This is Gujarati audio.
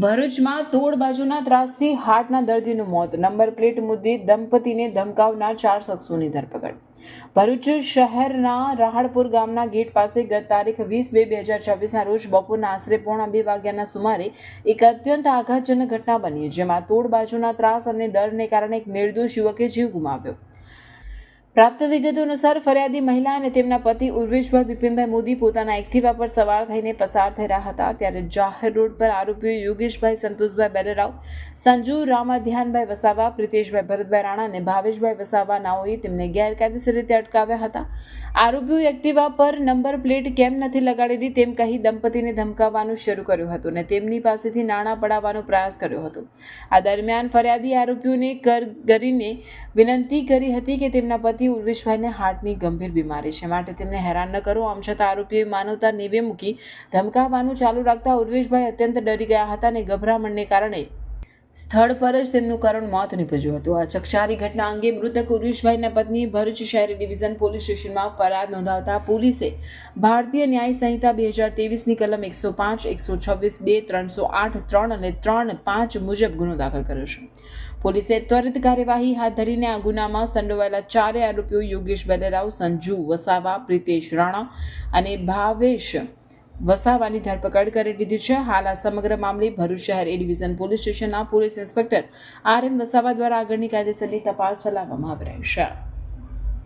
ભરૂચમાં તોડ બાજુના ત્રાસથી હાર્ટના દર્દીનું મોત. નંબર પ્લેટ મુદ્દે દંપતીને ધમકાવનાર 4 શખ્સોની ધરપકડ. ભરૂચ શહેરના રાહડપુર ગામના ગેટ પાસે ગત તારીખ 20/2/2024ના રોજ બપોરના આશરે 1:45 વાગ્યાના સુમારે એક અત્યંત આઘાતજનક ઘટના બની, જેમાં તોડ બાજુના ત્રાસ અને ડરને કારણે એક નિર્દોષ યુવકે જીવ ગુમાવ્યો. પ્રાપ્ત વિગતો અનુસાર ફરિયાદી મહિલા અને તેમના પતિ ઉર્વેશભાઈ બિપિનભાઈ મોદી પોતાના એક્ટિવા પર સવાર થઈને પસાર થઈ રહ્યા હતા, ત્યારે જાહેર રોડ પર આરોપીઓ યોગેશભાઈ સંતોષભાઈ બેલેરાવ, સંજુ રામાધ્યાનભાઈ વસાવા, પ્રિતેશભાઈ ભરતભાઈ રાણા અને ભાવેશભાઈ વસાવા નાઓએ તેમને ગેરકાયદેસર રીતે અટકાવ્યા હતા. આરોપીઓ એક્ટિવા પર નંબર પ્લેટ કેમ નથી લગાડેલી તેમ કહી દંપતીને ધમકાવવાનું શરૂ કર્યું હતું અને તેમની પાસેથી નાણાં પડાવવાનો પ્રયાસ કર્યો હતો. આ દરમિયાન ફરિયાદી આરોપીઓને કરીને વિનંતી કરી હતી કે તેમના પતિ ઉર્વેશભાઈને હાર્ટની ગંભીર બીમારી છે, માટે તેમને હેરાન ન કરો. આમ છતાં આરોપીએ માનવતા નેવે મૂકી ધમકાવવાનું ચાલુ રાખતા ઉર્વેશભાઈ અત્યંત ડરી ગયા હતા અને ગભરામણને કારણે સ્થળ પર જ તેમનું કરુણ મોત નીપજ્યું હતું. આ ચકચારી ઘટના અંગે મૃતક ઉર્વેશભાઈના પત્ની ભરૂચ શહેરી ડિવિઝન પોલીસ સ્ટેશનમાં ફરિયાદ નોંધાવતા પોલીસે ભારતીય ન્યાય સંહિતા 2023ની કલમ 105, 126(2), 308, 3 અને 3(5) મુજબ ગુનો દાખલ કર્યો છે. પોલીસે ત્વરિત કાર્યવાહી હાથ ધરીને આ ગુનામાં સંડોવાયેલા 4 આરોપીઓ યોગેશ બેલેરાવ, સંજુ વસાવા, પ્રિતેશ રાણા અને ભાવેશ વસાવાની ધરપકડ કરી લીધી છે. હાલ આ સમગ્ર મામલે ભરૂચ શહેર એ ડિવિઝન પોલીસ સ્ટેશનના પોલીસ ઇન્સ્પેક્ટર RM વસાવા દ્વારા આગળની કાયદેસરની તપાસ ચલાવવામાં આવી રહી છે.